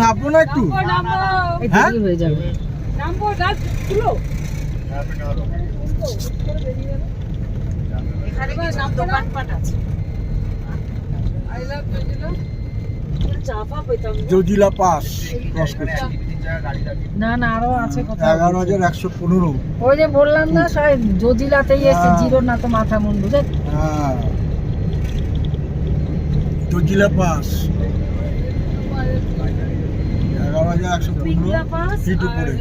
নামবো না একটু হয়ে যাবে। জজিলা পাস ক্রস করছি। না না আরো আছে কোথাও 11,115। ওই যে বললাম না জজিলাতেই এসে জিরো না তো মাথা মন বুঝে। হ্যাঁ জজিলা পাস 11,115 ফিট উপরে।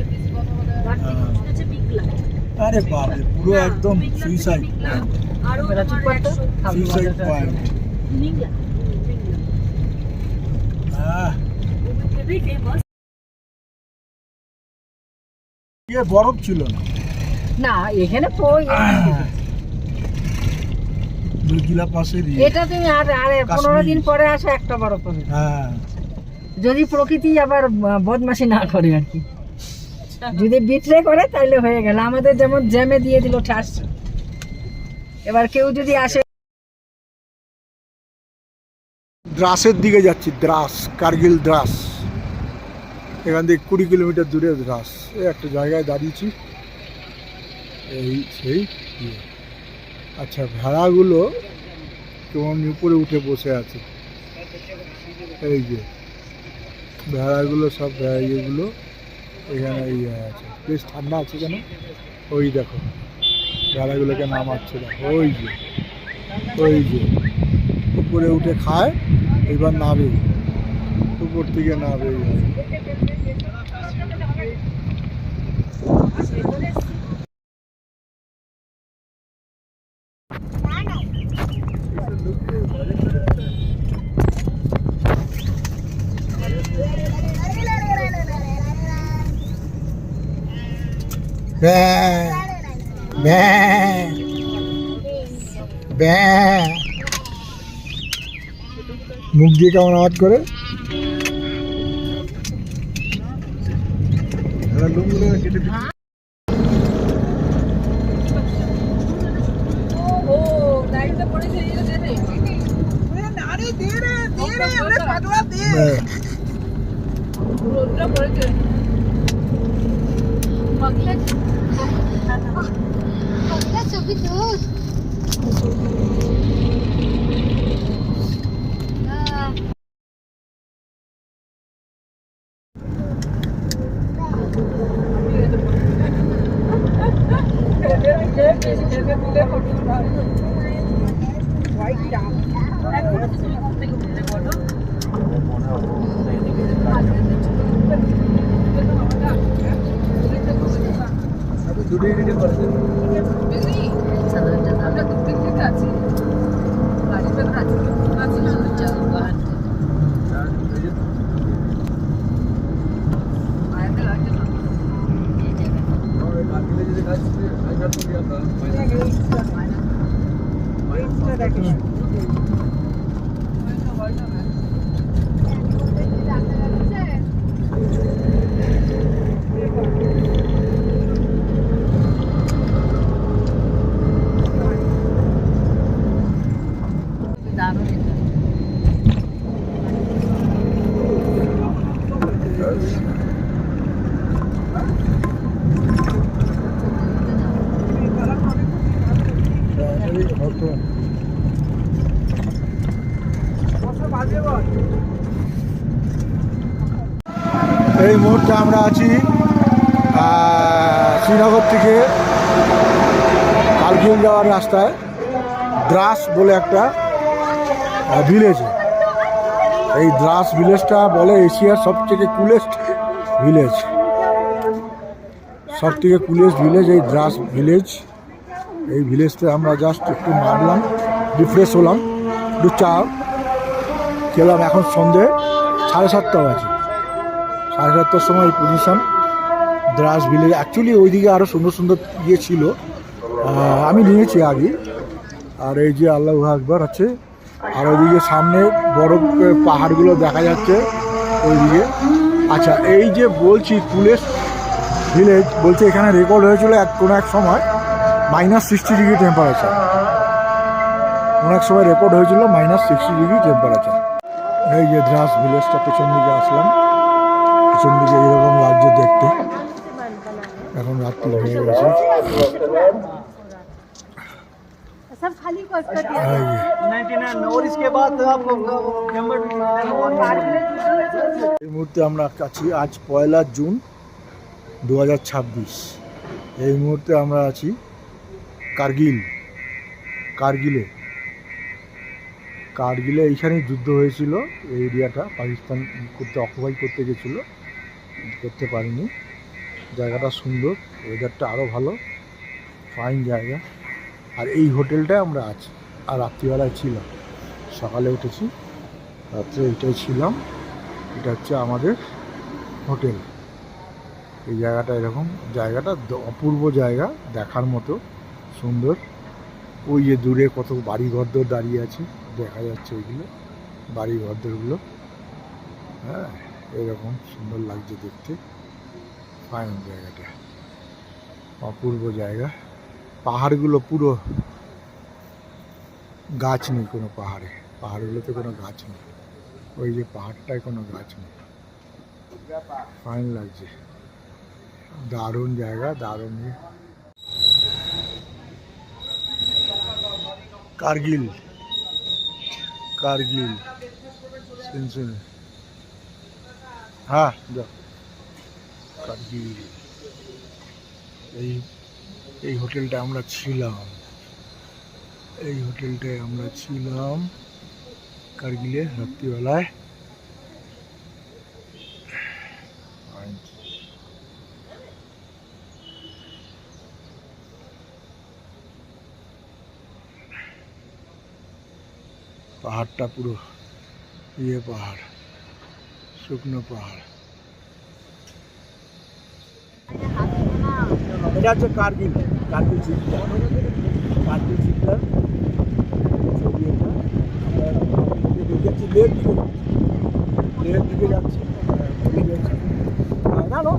আরে বাপরে পুরো একদম সুইসাইড পয়েন্ট। বরফ ছিল না না এখানে জজিলা পাশে এটা তুমি আর 15 দিন পরে আসো একটা বরফ পাবে। হ্যাঁ যদি প্রকৃতি আবার বদমাশি না করে আর কি, যদি বিট্রে করে তাইলে হয়ে গেল। আমাদের যেমন জ্যামে দিয়ে দিল ঠাস। এবার কেউ যদি আসে দ্রাসের দিকে যাচ্ছি, দ্রাস কার্গিল দ্রাস। এখান থেকে 20 কিলোমিটার দূরে দ্রাস। এই একটা জায়গায় দাঁড়িয়েছি, এই সেই আচ্ছা ভেড়াগুলো কেমন উপরে উঠে বসে আছে। এই যে ভেড়াগুলো সব ইয়েগুলো এখানে ইয়ে আছে, বেশ ঠান্ডা আছে কেন। ওই দেখো ভেড়াগুলোকে নামাচ্ছে, দেখো ওই যে উপরে উঠে খায়, এবার নাবে উপর থেকে নাবে। মুখ দিয়ে কেমন আওয়াজ করে। এই মুহূর্তে আমরা আছি শ্রীনগর থেকে কার্গিল যাওয়ার রাস্তায় দ্রাস বলে একটা ভিলেজ। এই দ্রাস ভিলেজটা বলে এশিয়ার সবথেকে কুলেস্ট ভিলেজ, সবথেকে কুলেস্ট ভিলেজ এই দ্রাস ভিলেজ। এই ভিলেজটা আমরা জাস্ট একটু নামলাম, রিফ্রেশ হলাম, একটু চা খেলাম। এখন সন্ধে 7:30 বাজে, 7:30টার সময় এই পজিশন দ্রাস ভিলেজ। অ্যাকচুয়ালি ওইদিকে আরও সুন্দর সুন্দর ইয়ে ছিল, আমি নিয়েছি আগে। আর এই যে আল্লাহু আকবার আছে, আর ওইদিকে সামনে বরফ পাহাড়গুলো দেখা যাচ্ছে ওইদিকে। আচ্ছা এই যে বলছি কুলেস্ট ভিলেজ, বলছে এখানে রেকর্ড হয়েছিল কোনো এক সময় -60 ডিগ্রি টেম্পারেচার। কোনো এক সময় রেকর্ড হয়েছিল -60 ডিগ্রি টেম্পারেচার। এই যে দ্রাস ভিলেজটা পেছন দিকে আসলাম। পেছন দিকে এরকম লাগছে দেখতে। এখন রাত্রি হয়ে গেছে। सब खाली कॉस्ट कर दिया এই যে, 99 और इसके बाद आपको नंबर भी এই মুহূর্তে আমরা আছি, আজ 1 জুন 2026। এই মুহূর্তে আমরা আছি কারগিলে এইখানেই যুদ্ধ হয়েছিল। এই এরিয়াটা পাকিস্তান অকুপাই করতে গেছিলো, করতে পারিনি। জায়গাটা সুন্দর, ওয়েদারটা আরও ভালো, ফাইন জায়গা। আর এই হোটেলটায় আমরা আছি, আর রাত্রিবেলায় ছিলাম। সকালে উঠেছি, রাত্রে এইটাই ছিলাম। এটা হচ্ছে আমাদের হোটেল। এই জায়গাটা এরকম, জায়গাটা অপূর্ব জায়গা, দেখার মতো সুন্দর। ওই যে দূরে কত বাড়ি ঘরদোর দাঁড়িয়ে আছে, দেখা যাচ্ছে ওইগুলো বাড়ি ঘরদোরগুলো। হ্যাঁ, এরকম সুন্দর লাগছে দেখতে, ফাইন জায়গাটা, অপূর্ব জায়গা। পাহাড়গুলো পুরো গাছ নেই, কোনো পাহাড়গুলোতে কোনো গাছ নেই। ওই যে পাহাড়টায় কোনো গাছ নেই, ফাইন লাগছে, দারুণ জায়গা, দারুণ। কারগিল শুনে, হ্যাঁ যাও। কারগিল, এই হোটেলটা আমরা ছিলাম, কারগিলে রাত্রিবেলায়। পাহাড়টা পুরো পাহাড়, শুকনো পাহাড়। এটা হচ্ছে কারগিল চিত্রা, ছবি এটা। দেখেছি লেহের দিকে যাচ্ছি, না না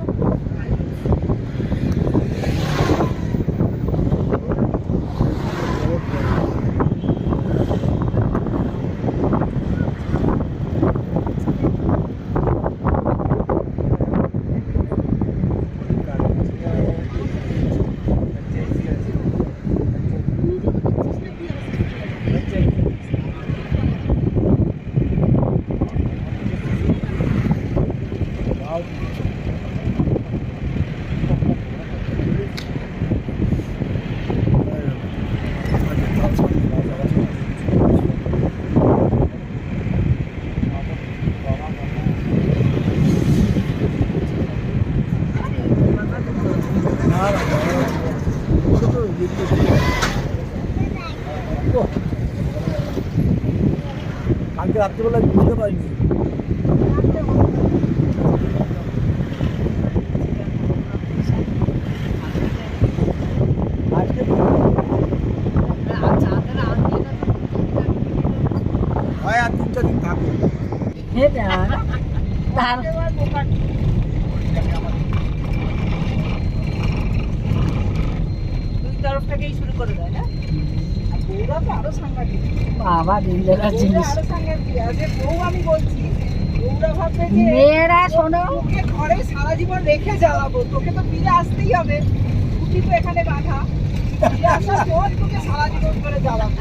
কালকে রাত্রিবেলা বুঝতে পারিনি। আজকে হয় আর 3-4 দিন থাকবে। দুই তরফ থেকেই শুরু করে দেয় না বউরা তো আরো সাংঘাতিক বাবা ডেঞ্জারাস জিনিস। আরো সাংঘাতিক আছে বউ আমি বলছি বউরা ভাববে যে মেয়েরা শোনো, তোকে ঘরে সারা জীবন রেখে জ্বালাবো, তোকে তো ফিরে আসতেই হবে, ছুটি তো এখানে বাঁধা, ফিরে আসার পর তোকে সারা জীবন করে জ্বালাবো।